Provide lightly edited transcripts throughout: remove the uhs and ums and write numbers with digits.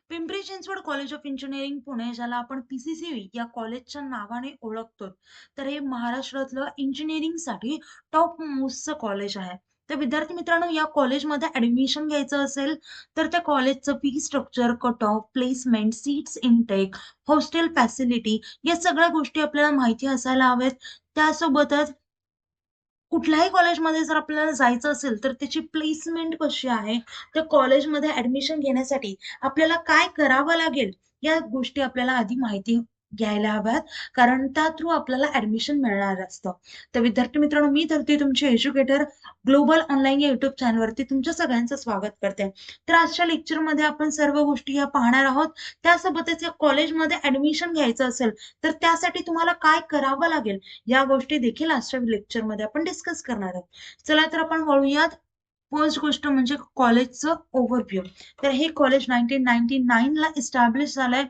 Pimpri Chinchwad college of engineering Pune, ज्याला आपण पीसीसीबी या कॉलेजच्या नावाने ओळखतो. तर हे महाराष्ट्रातलं इंजिनिअरिंगसाठी टॉप मोस्टचं कॉलेज आहे. तर विद्यार्थी मित्रांनो, या कॉलेजमध्ये ऍडमिशन घ्यायचं असेल तर त्या कॉलेजचं fee structure, cut off, placement, seats intake, hostel facility या सगळ्या गोष्टी आपल्याला माहिती असायला हव्यात. त्यासोबतच कुठल्याही कॉलेजमध्ये जर आपल्याला जायचं असेल तर त्याची प्लेसमेंट कशी आहे, त्या कॉलेजमध्ये ऍडमिशन घेण्यासाठी आपल्याला काय करावं लागेल, या गोष्टी आपल्याला आधी माहिती घ्यायला हव्यात. कारण त्या थ्रू आपल्याला ऍडमिशन मिळणार असतं. तर विद्यार्थी मित्रांनो, मी धरते तुमची एज्युकेटर ग्लोबल ऑनलाईन या युट्यूब चॅनलवरती तुमच्या सगळ्यांचं स्वागत करते. तर आजच्या लेक्चरमध्ये आपण सर्व गोष्टी या पाहणार आहोत. त्यासोबतच या कॉलेजमध्ये ऍडमिशन घ्यायचं असेल तर त्यासाठी तुम्हाला काय करावं लागेल, या गोष्टी देखील आजच्या लेक्चरमध्ये आपण डिस्कस करणार आहोत. चला तर आपण वळूयात. फर्स्ट गोष्ट म्हणजे कॉलेजचं ओव्हरव्ह्यू. तर हे कॉलेज 1999 ला इस्टॅब्लिश झालंय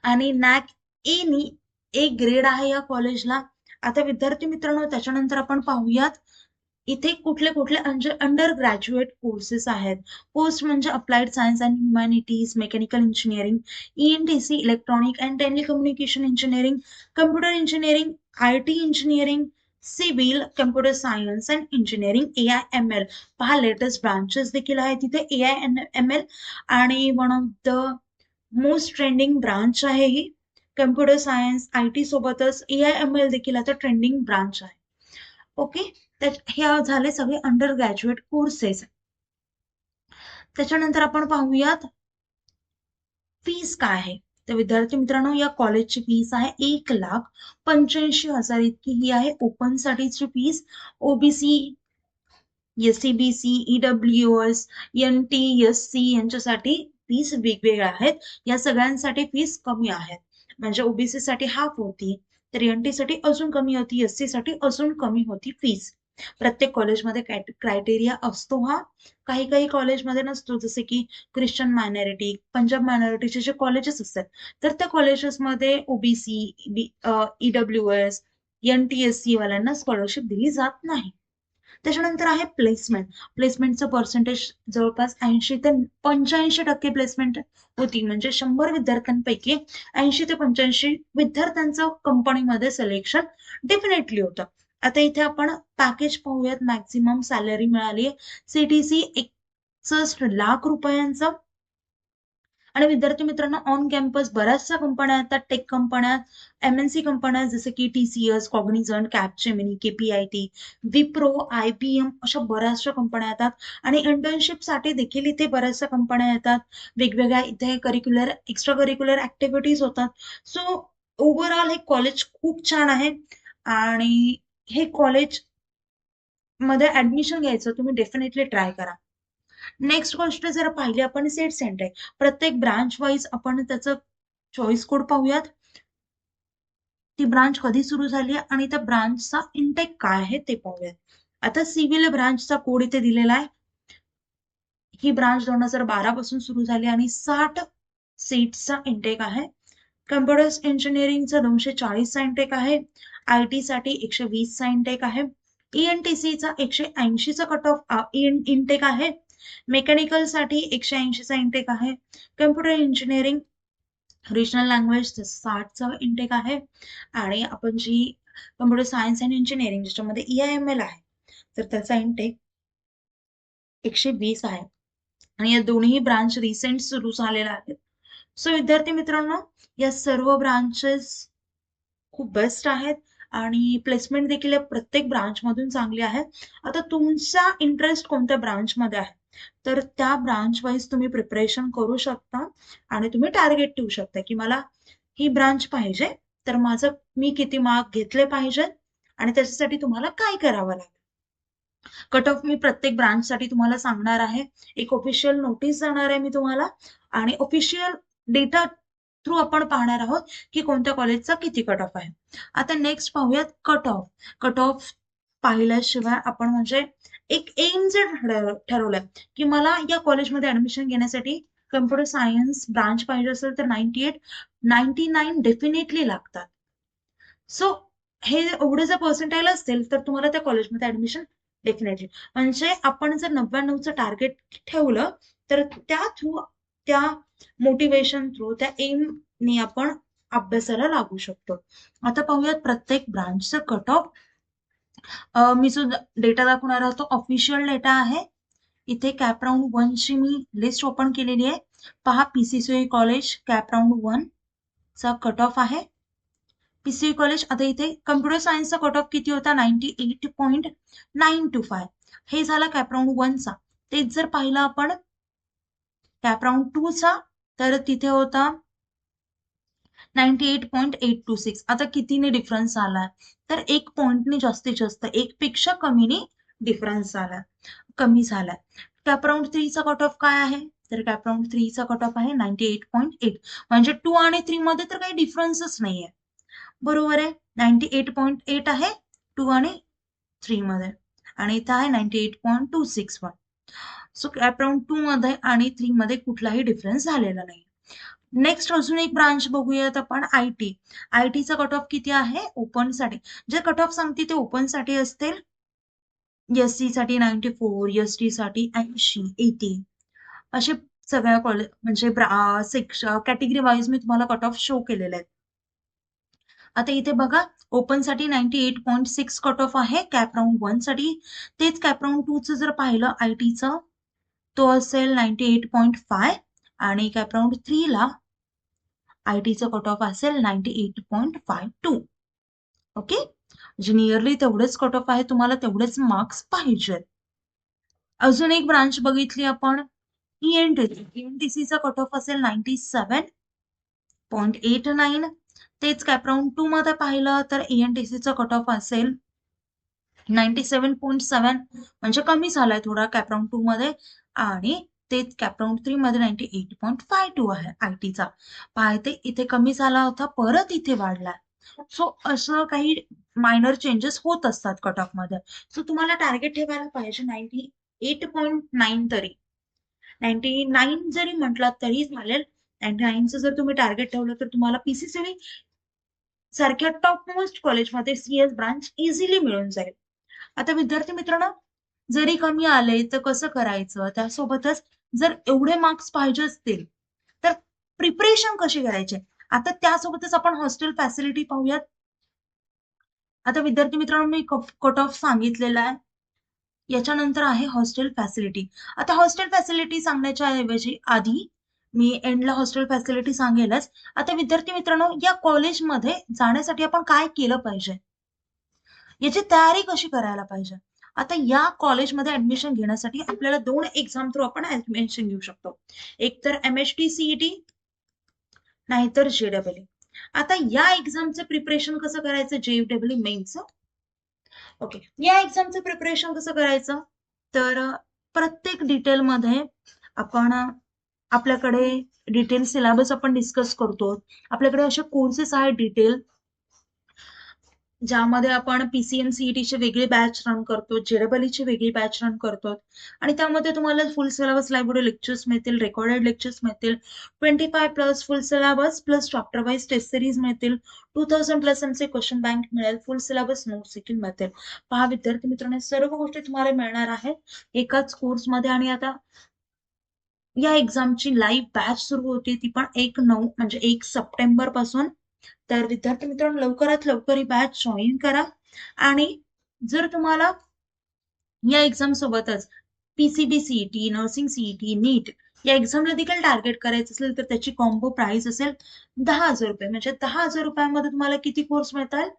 आणि नॅक ए नी ए ग्रेड आहे या कॉलेजला. आता विद्यार्थी मित्रांनो, त्याच्यानंतर आपण पाहूयात इथे कुठले कुठले अंडर ग्रॅज्युएट कोर्सेस आहेत. पोस्ट म्हणजे applied science and humanities, mechanical engineering, ENTC electronic and telecommunication engineering, computer engineering, IT engineering, civil, computer science and engineering, AIML. पहा, लेटेस्ट ब्रांचेस देखील आहेत तिथे AIML. आणि one of the most trending branch आहे ही. Computer science, IT सोबतच AIML देखील आता ट्रेंडिंग ब्रांच आहे. ओके. तर हे झाले सगळे अंडर ग्रॅज्युएट कोर्सेस. त्याच्यानंतर आपण पाहूयात फीस काय आहे. तर विद्यार्थी मित्रांनो, या कॉलेजची फीस आहे 1,85,000 इतकी ही आहे. ओपन साठीची fees. OBC, SCBC, EWS, NTSC यांच्यासाठी फीस वेगवेगळ्या आहेत. या सगळ्यांसाठी फीस कमी आहेत. म्हणजे ओबीसी साठी हाफ होती, तर एनटी साठी अजून कमी होती, एससी साठी अजून कमी होती फीस. प्रत्येक कॉलेजमध्ये क्रायटेरिया असतो हा. काही काही कॉलेजमध्ये नसतो, जसे की ख्रिश्चन मायनॉरिटी, पंजाब मायनॉरिटीचे जे कॉलेजेस असतात, तर त्या कॉलेजेसमध्ये ओबीसी, EWS, NTSC वाल्यांना स्कॉलरशिप दिली जात नाही. त्याच्यानंतर आहे प्लेसमेंट. प्लेसमेंटचं पर्सेंटेज जवळपास 80 ते 85% प्लेसमेंट होती. म्हणजे 100 विद्यार्थ्यांपैकी 80 ते 85 विद्यार्थ्यांचं कंपनीमध्ये सिलेक्शन डेफिनेटली होतं. आता इथे आपण पॅकेज पाहूयात. मॅक्झिमम सॅलरी मिळाली CTC 61 लाख रुपयांचं. आणि विद्यार्थी मित्रांनो, ऑन कॅम्पस बऱ्याचशा कंपन्या येतात. टेक कंपन्या, MNC कंपन्या जसे की TCS, cognisant, Capgemini, KPIT, Wipro, IBM अशा बऱ्याचशा कंपन्या येतात. आणि इंटर्नशिपसाठी देखील इथे बऱ्याचशा कंपन्या येतात. वेगवेगळ्या इथे करिक्युलर, एक्स्ट्रा करिक्युलर ऍक्टिव्हिटीज होतात. सो ओव्हरऑल हे कॉलेज खूप छान आहे. आणि हे कॉलेज मध्ये ऍडमिशन घ्यायचं तुम्ही डेफिनेटली ट्राय करा. नेक्स्ट गोष्ट जर पाहिली आपण सेट सेंटर. प्रत्येक ब्रांच वाईज आपण त्याचं चॉईस कोड पाहूयात. ती ब्रांच कधी सुरू झाली आणि त्या ब्रांचचा इंटेक काय आहे ते पाहूयात. आता सिव्हिल ब्रांचचा कोड इथे दिलेला आहे. ही ब्रांच 2012 पासून सुरू झाली आणि 60 सीट्सचा इंटेक आहे. कम्प्युटर इंजिनिअरिंगचा 240चा इंटेक आहे. आयटी साठी 120चा इंटेक आहे. ENTCचा 180चा कट ऑफ इंटेक आहे. मेकॅनिकल साठी 180चा इंटेक आहे. कम्प्युटर इंजिनिअरिंग रिजनल लँग्वेज 60चा इंटेक आहे. आणि आपण जी कम्प्युटर सायन्स अँड इंजिनिअरिंग ज्याच्यामध्ये EIML आहे, तर त्याचा इंटेक 120 आहे. आणि या दोन्ही ब्रांच रिसेंट सुरू झालेल्या आहेत. सो विद्यार्थी मित्रांनो, या सर्व ब्रांचेस खूप बेस्ट आहेत आणि प्लेसमेंट देखील या प्रत्येक ब्रांच मधून चांगली आहे. आता तुमचा इंटरेस्ट कोणत्या ब्रांच मध्ये आहे, तर त्या ब्रांच वाईज तुम्ही प्रिपरेशन करू शकता आणि तुम्ही टार्गेट ठेवू शकता की मला ही ब्रांच पाहिजे, तर माझं मी किती मार्क घेतले पाहिजेत आणि त्याच्यासाठी तुम्हाला काय करावं लागेल. कट ऑफ मी प्रत्येक ब्रांच साठी तुम्हाला सांगणार आहे. एक ऑफिशियल नोटीस जाणार आहे मी तुम्हाला, आणि ऑफिशियल डेटा थ्रू आपण पाहणार आहोत की कोणत्या कॉलेजचा किती कट ऑफ आहे. आता नेक्स्ट पाहूयात कट ऑफ. कट ऑफ पाहिल्याशिवाय आपण म्हणजे एक एम जर ठरवलंय की मला या कॉलेजमध्ये ऍडमिशन घेण्यासाठी कम्प्युटर सायन्स ब्रांच पाहिजे असेल तर 98, 99 डेफिनेटली लागतात. सो हे एवढे जर पर्सेंटाईल असतील तर तुम्हाला त्या कॉलेजमध्ये ऍडमिशन डेफिनेटली. म्हणजे आपण जर 99चं टार्गेट ठेवलं तर त्या थ्रू त्या मोटिवेशन थ्रू, त्या एमने आपण अभ्यासाला लागू शकतो. आता पाहूयात प्रत्येक ब्रांचचं कट ऑफ. मी जो डेटा दाखवणार आहे तो ऑफिशियल डेटा आहे. इथे कॅप राऊंड 1 ची मी लिस्ट ओपन केलेली आहे. पहा, पीसीसी कॉलेज कॅप राऊंड 1 चा कट ऑफ आहे. पीसीसी कॉलेज, आता इथे कम्प्युटर सायन्सचा कट ऑफ किती होता? 98.925. हे झाला कॅप राऊंड 1 चा. तेच जर पाहिलं आपण कॅप राऊंड 2 चा, तर तिथे होता 98.826. आता कितीने डिफरन्स आलाय? तर 1 पॉइंटने जास्तीत जास्त, 1 पेक्षा कमीने डिफरन्स आला, कमी झालाय. कॅप राऊंड 3 चा कट ऑफ काय आहे? तर कॅप राऊंड 3 चा कट ऑफ आहे 98.8. म्हणजे 2 आणि 3 मध्ये तर काही डिफरन्सच नाहीये. बरोबर आहे, 98.8 आहे 2 आणि 3 मध्ये, आणि इथं आहे 98.261. सो कॅप राऊंड 2 मध्ये आणि 3 मध्ये कुठलाही डिफरन्स झालेला नाही. नेक्स्ट अजून एक ब्रांच बघूयात आपण, आयटी. आयटीचा कट ऑफ किती आहे ओपन साठी? जे कट ऑफ सांगते ते ओपन साठी असतील. एससी साठी 94, एसटी साठी 80, 80, असे सगळ्या कॉलेज म्हणजे कॅटेगरी वाईज मी तुम्हाला कट ऑफ शो केलेले आहेत. आता इथे बघा, ओपन साठी 98.6 कट ऑफ आहे कॅप राऊंड 1 साठी. तेच कॅप राऊंड 2 चं जर पाहिलं आयटीचं, तो असेल 98.5, आणि कॅप राऊंड 3 ला आयटीचा कट ऑफ असेल 98.52. ओके, म्हणजे नियरली तेवढेच कट ऑफ आहे, तुम्हाला तेवढेच मार्क्स पाहिजेत. अजून एक ब्रांच बघितली आपण, ईएनटीसीचा कट ऑफ असेल 97.89. तेच कॅप राऊंड 2 मध्ये पाहिलं तर ईएनटीसीचा कट ऑफ असेल 97.7, म्हणजे कमी झालाय थोडा कॅप राऊंड 2 मध्ये, आणि तेच कॅप राऊंड 3 मध्ये 98.52 आहे आयटीचा. पाहते इथे कमी झाला होता, परत इथे वाढलाय. सो असं काही मायनर चेंजेस होत असतात कट ऑफ मध्ये. सो तुम्हाला टार्गेट ठेवायला पाहिजे 98.9 तरी. 99 जरी म्हटलात तरी चालेल. 99चं जर तुम्ही टार्गेट ठेवलं तर तुम्हाला पीसीसी सारख्या टॉप मोस्ट कॉलेजमध्ये सीएस ब्रांच इझिली मिळून जाईल. आता विद्यार्थी मित्रांनो, जरी कमी आले तर कसं करायचं? त्यासोबतच जर एवढे मार्क्स पाहिजे असतील तर प्रिपरेशन कशी करायची? आता त्यासोबतच आपण हॉस्टेल फॅसिलिटी पाहूयात. आता विद्यार्थी मित्रांनो, मी कट ऑफ सांगितलेला आहे, याच्यानंतर आहे हॉस्टेल फॅसिलिटी. आता हॉस्टेल फॅसिलिटी सांगण्याच्या ऐवजी आधी मी एंडला हॉस्टेल फॅसिलिटी सांगेलच. आता विद्यार्थी मित्रांनो, या कॉलेजमध्ये जाण्यासाठी आपण काय केलं पाहिजे, याची तयारी कशी करायला पाहिजे? आता या कॉलेजमध्ये ऍडमिशन घेण्यासाठी आपल्याला 2 एक्झाम थ्रू आपण ऍडमिशन घेऊ शकतो. एक तर एमएचटी सीईटी, नाहीतर जेडब्ल्यू. आता या एक्झामचं प्रिपरेशन कसं करायचं? जेडब्ल्यू मेन्सचं. ओके, या एक्झामचं प्रिपरेशन कसं करायचं? तर प्रत्येक डिटेलमध्ये आपण आपल्याकडे डिटेल सिलेबस आपण डिस्कस करतो. आपल्याकडे असे कोर्सेस आहेत डिटेल, ज्यामध्ये आपण पीसीएम सीईटीचे वेगळे बॅच रन करतो, जेडब्ल्यूची वेगळी बॅच रन करतो, आणि त्यामध्ये तुम्हाला फुल सिलेबस लायब्ररी लेक्चर्स मिळतील, रेकॉर्डेड लेक्चर्स मिळतील, 25+ full syllabus plus chapter wise test series मिळतील, 2000+ एमचे क्वेश्चन बँक मिळेल, फुल सिलेबस नोट्स देखील मिळतील. पहा विद्यार्थी मित्रांनो, सर्व गोष्टी तुम्हाला मिळणार आहेत एकाच कोर्समध्ये. आणि आता या एक्झामची लाईव्ह बॅच सुरू होती, ती पण 1/9 म्हणजे 1 सप्टेंबर पासून. तर विद्यार्थी मित्रांनो, लवकरात लवकर ही बॅच जॉईन करा. आणि जर तुम्हाला या एक्झाम सोबतच पीसीबी सीईटी, नर्सिंग सीईटी, नीट या एक्झामला देखील टार्गेट करायचं असेल तर त्याची कॉम्बो प्राइस असेल 10,000 रुपये. म्हणजे 10,000 रुपयामध्ये तुम्हाला किती कोर्स मिळतात?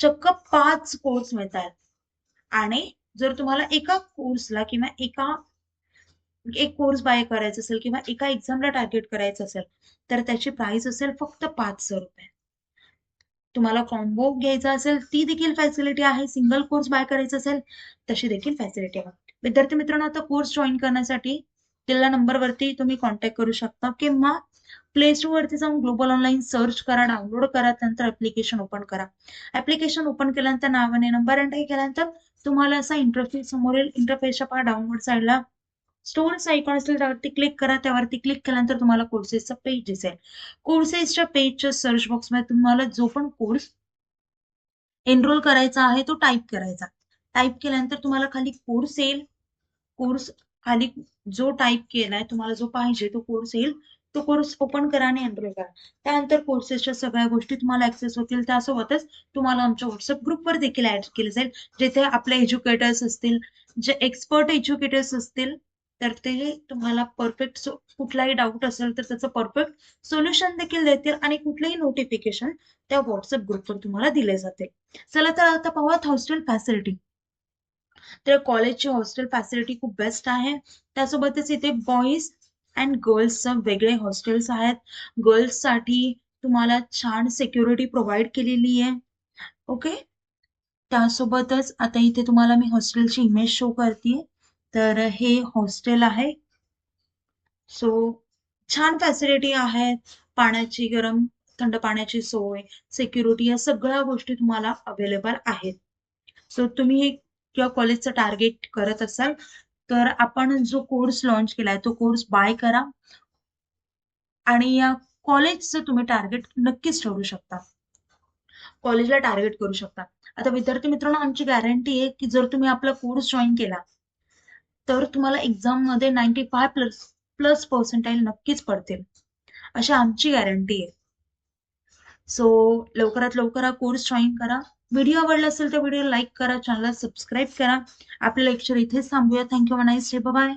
चक्क 5 कोर्स मिळतात. आणि जर तुम्हाला एका कोर्सला किंवा एक कोर्स बाय करायचा असेल किंवा एका एक्झामला टार्गेट करायचं असेल तर त्याची प्राइस असेल फक्त 500 रुपये. तुम्हाला कॉम्बो घ्यायचा असेल ती देखील फॅसिलिटी आहे, सिंगल कोर्स बाय करायचा असेल तशी देखील फॅसिलिटी आहे. विद्यार्थी मित्रांनो, आता कोर्स जॉईन करण्यासाठी दिलेल्या नंबरवरती तुम्ही कॉन्टॅक्ट करू शकता, किंवा प्ले स्टोर वरती जाऊन ग्लोबल ऑनलाईन सर्च करा, डाउनलोड करा, त्यानंतर ऍप्लिकेशन ओपन करा. ऍप्लिकेशन ओपन केल्यानंतर नावाने नंबर एंटर केल्यानंतर तुम्हाला असा इंटरफेस समोर येईल. इंटरफेसच्या पहा डाउनलोड साईडला स्टोअरचा आयकॉन असेल, त्यावरती क्लिक करा. त्यावरती क्लिक केल्यानंतर तुम्हाला कोर्सेसचा पेज दिसेल. कोर्सेसच्या पेजच्या सर्च बॉक्समध्ये तुम्हाला जो पण कोर्स एनरोल करायचा आहे तो टाईप करायचा. टाईप केल्यानंतर तुम्हाला खाली कोर्स येईल. कोर्स खाली जो टाईप केलाय तुम्हाला जो पाहिजे तो कोर्स येईल. तो कोर्स ओपन करा आणि एनरोल करा. त्यानंतर कोर्सेसच्या सगळ्या गोष्टी तुम्हाला ऍक्सेस होतील. त्यासोबतच तुम्हाला आमच्या व्हॉट्सअप ग्रुपवर देखील ऍड केले जाईल, जिथे आपले एज्युकेटर्स असतील, जे एक्सपर्ट एज्युकेटर्स असतील, तर ते तुम्हाला परफेक्ट कुठलाही डाऊट असेल तर त्याचं परफेक्ट सोल्युशन देखील देतील आणि कुठलेही नोटिफिकेशन त्या व्हॉट्सअप ग्रुपवर तुम्हाला दिले जातील. चला तर आता पाहूयात हॉस्टेल फॅसिलिटी. तर कॉलेजची हॉस्टेल फॅसिलिटी खूप बेस्ट आहे. त्यासोबतच इथे बॉईज अँड गर्ल्सचं वेगळे हॉस्टेल्स आहेत. गर्ल्ससाठी तुम्हाला छान सिक्युरिटी प्रोव्हाइड केलेली आहे. ओके. त्यासोबतच आता इथे तुम्हाला मी हॉस्टेलची इमेज शो करते. तर हे हॉस्टेल आहे. सो छान फॅसिलिटी आहेत. पाण्याची गरम थंड पाण्याची सोय, सिक्युरिटी या सगळ्या गोष्टी तुम्हाला अवेलेबल आहेत. सो तुम्ही हे किंवा कॉलेजचं टार्गेट करत असाल तर आपण जो कोर्स लॉन्च केलाय तो कोर्स बाय करा आणि या कॉलेजचं तुम्ही टार्गेट नक्कीच ठरवू शकता. कॉलेजला टार्गेट करू शकता. आता विद्यार्थी मित्रांनो, आमची गॅरंटी आहे की जर तुम्ही आपला कोर्स जॉईन केला तर तुम्हाला एक्झाम मध्ये 95 प्लस प्लस पर्सेंटाईल नक्कीच पडतील, अशी आमची गॅरंटी आहे. सो लवकरात लवकर हा कोर्स जॉईन करा. व्हिडिओ आवडला असेल तर व्हिडिओ लाईक करा, चॅनलला सबस्क्राईब करा. आपलं लेक्चर इथेच थांबूया. थँक्यू. Nice day. बाय.